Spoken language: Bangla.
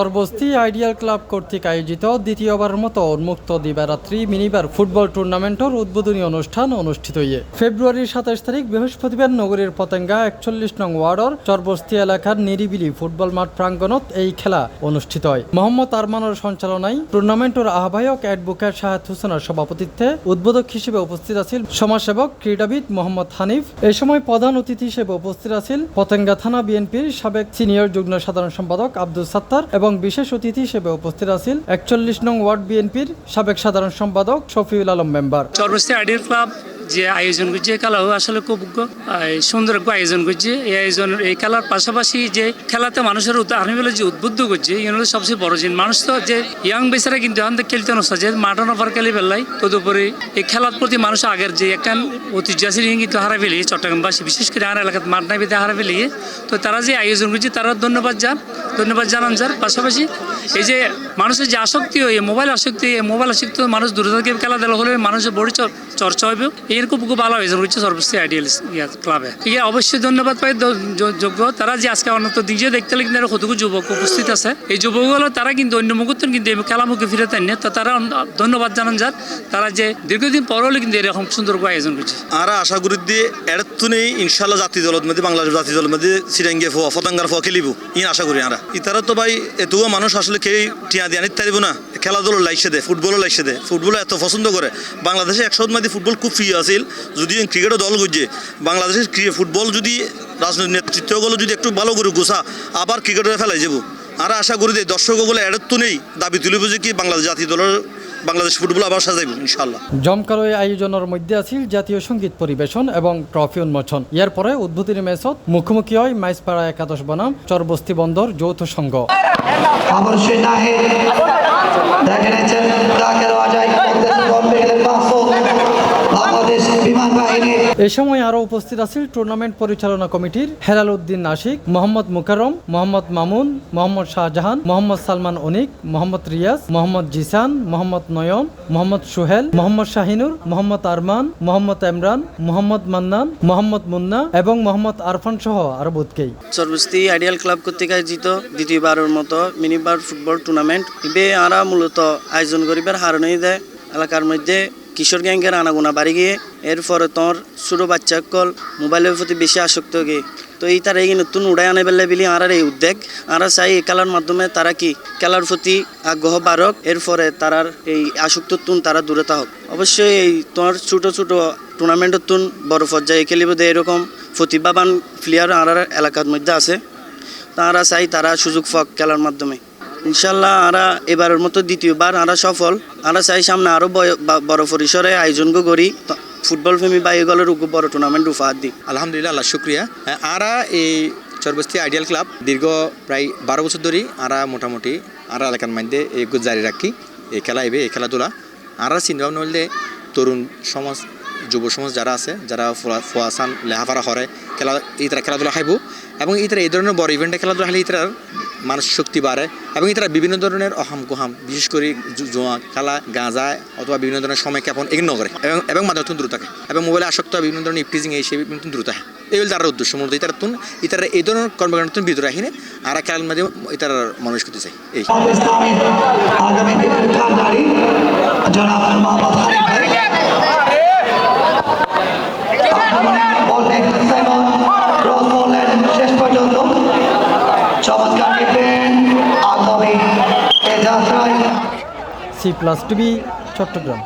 চরবস্তি আইডিয়াল ক্লাব কর্তৃক আয়োজিত দ্বিতীয়বারের মতো উন্মুক্ত দিবারাত্রি মিনিবার ফুটবল টুর্নামেন্টের উদ্বোধনী অনুষ্ঠান অনুষ্ঠিত হয়ে ফেব্রুয়ারির 27 তারিখ বৃহস্পতিবার নগরীর পতেঙ্গা 41 নং ওয়ার্ডর চরবস্তি এলাকার নিরিবিলি ফুটবল মাঠ প্রাঙ্গণত এই খেলা অনুষ্ঠিত হয়। মোহাম্মদ আরমানের সঞ্চালনায় টুর্নামেন্টের আহ্বায়ক অ্যাডভোকেট শাহেদ হোসেনের সভাপতিত্বে উদ্বোধক হিসেবে উপস্থিত আছেন সমাজসেবক ক্রীড়াবিদ মোহাম্মদ হানিফ। এই সময় প্রধান অতিথি হিসেবে উপস্থিত আছেন পতেঙ্গা থানা বিএনপির সাবেক সিনিয়র যুগ্ম সাধারণ সম্পাদক আব্দুল সাত্তার এবং বিশেষ অতিথি হিসেবে উপস্থিত আছেন 41 নং ওয়ার্ড বিএনপির সাবেক সাধারণ সম্পাদক Shafiul Alam member. Charbasti ideal club যে আয়োজন করছে খেলা আসলে খুব সুন্দর আয়োজন করছে। এই খেলার পাশাপাশি যে খেলাতে মানুষের যে উদ্বুদ্ধ করছে এগুলো সবচেয়ে বড় জিনিস। মানুষ তো যে ইয়াং বেচারা কিন্তু এখন খেলতে নষ্ট যে মাঠন অফার খেলে বেলায় তদুপরি এই খেলার প্রতি মানুষ আগের যে একটা ঐতিহ্য আছে কিন্তু হারা ফেলি চট্টগ্রামবাসী বিশেষ করে আমার এলাকার মাঠ নাই বেঁধে হারা ফেলি। তো তারা যে আয়োজন করছে তারা ধন্যবাদ জানান যার পাশাপাশি এই যে মানুষের যে আসক্তি হয় মোবাইল আসক্তি মানুষ দূরে থেকে খেলাধুলা হলে মানুষের বড় চর্চা হবে। এরকম খুব ভালো আয়োজন করছে চরবস্তি আইডিয়াল ক্লাবে। ঠিক আছে, অবশ্যই ধন্যবাদ পাই যোগ্য তারা যে আজকে অন্যত নিজে দেখতে কিন্তু কতটুকু যুবক উপস্থিত আছে। এই যুবকগুলো তারা কিন্তু অন্য মুহূর্তে কিন্তু খেলামুখে ফিরে তাই না। তো তারা ধন্যবাদ জানান যার তারা যে দীর্ঘদিন পর হলে কিন্তু এরকম সুন্দর আয়োজন করছে। আর আশা করি দিয়ে এর নেই ইনশাল্লাহ জাতীয় দলের মধ্যে বাংলাদেশ জাতীয় দলের মধ্যে সিরাঙ্গে ফতাঙ্গার খেলিব ইন আশা করি। আর ইতারা তো ভাই এতও মানুষ আসলে কে টিয়া দিয়ে আনিতে পারিব না। খেলাধুলো লাইসে দেয়, ফুটবলও লাইসে দেয়, ফুটবল এত পছন্দ করে। বাংলাদেশে 100 মধ্যে ফুটবল খুব প্রিয় আছিল, যদিও ক্রিকেটও দল করছে। বাংলাদেশের ফুটবল যদি রাজনৈতিক নেতৃত্বগুলো যদি একটু ভালো করে গোছা আবার ক্রিকেটে ফেলাই যাব। আর আশা করি যে দর্শকগুলো এর তো নেই দাবি তুলিব যে কি বাংলাদেশ জাতীয় দলের বাংলাদেশ ফুটবল আবার সাজাইব ইনশাল্লাহ। জমকালো এই আয়োজনের মধ্যে আছে জাতীয় সঙ্গীত পরিবেশন এবং ট্রফি উন্মোচন। এর পরে উদ্বোধনী ম্যাচত মুখোমুখি হয় মাইজপাড়া একাদশ বনাম চরবস্তি বন্দর যৌথ সংঘ। এ সময় আরও উপস্থিত আছেন টুর্নামেন্ট পরিচালনা কমিটির হেলাল উদ্দিন নাসিক, মোহাম্মদ মুকাররম, মোহাম্মদ মামুন, মোহাম্মদ শাহজাহান, মোহাম্মদ সালমান অনিক, মোহাম্মদ রিয়াজ, মোহাম্মদ জিসান, মোহাম্মদ নয়ন, মোহাম্মদ সোহেল, মোহাম্মদ শাহিনুর, মোহাম্মদ আরমান, মোহাম্মদ ইমরান, মোহাম্মদ মান্নান, মোহাম্মদ মুন্না এবং মোহাম্মদ আরফান সহ আরো বুতকেই। চরবস্তি আইডিয়াল ক্লাব কর্তৃক আয়োজিত দ্বিতীয়বারের মতো মিনিবার ফুটবল টুর্নামেন্ট ইবে আরা মূলত আয়োজন করিবার হারণই দেয় এলাকার মধ্যে কিশোর গ্যাংয়ের আনাগোনা বাড়ি গিয়ে এরপরে তোর ছোটো বাচ্চা কল মোবাইলের প্রতি বেশি আসক্ত গিয়ে তো এই তারা এই নতুন উড়াই আনে বেলে বিলি আর এই উদ্যোগ আর চাই এই খেলার মাধ্যমে তারা কি খেলার প্রতি আগ্রহ বাড়ক, এরপরে তারার এই আসক্ত তুন তারা দূরে থাক। অবশ্যই এই তোমার ছোটো ছোটো টুর্নামেন্টের তুন বড় পর্যায়ে খেলিব দে এরকম প্রতিভাবান প্লেয়ার আর এলাকার মধ্যে আছে। তারা চাই তারা সুযোগ পাক খেলার মাধ্যমে। ইনশাল্লাহ আরা এবারের মতো দ্বিতীয়বার আরা সফল। আরা চাই সামনে আরো বড় পরিসরে আয়োজন করি ফুটবল প্রেমী বাইগলের বড় টুর্নামেন্ট উপহার দিই। আলহামদুলিল্লাহ, আল্লাহ শুক্রিয়া। আরা এই চরবস্তি আইডিয়াল ক্লাব দীর্ঘ প্রায় 12 বছর ধরে আরা মোটামুটি আরা এলাকার মধ্যে এই জারি রাখি এই খেলা এই খেলাধুলা। আরা চিন্তা ভাবনা হলে তরুণ সমাজ যুব সমাজ যারা আছে যারা ফোয়াসান লেহাফারা হরে তারা খেলাধুলা খাইব এবং এই ধরনের বড় ইভেন্টে খেলাধুলা খাইলে ইতার মানসিক শক্তি বাড়ে এবং তারা বিভিন্ন ধরনের অহাম কুহাম বিশেষ করে জোয়া খেলা গাঁজা অথবা বিভিন্ন ধরনের সময় জ্ঞাপন এগুলো করে এবং মাধ্যমে দূর থাকে এবং মোবাইলে আসক্ত বিভিন্ন ধরনের ইপটিজিং এই সেই দূর থাকে। এই হল তার উদ্দেশ্য মূলত ইতারা এই ধরনের কর্মকাণ্ড ভিতরে রাখিনি আর খেলার মাধ্যমে ইতার মানুষ করতে চাই। এই C+ TV চট্টগ্রাম।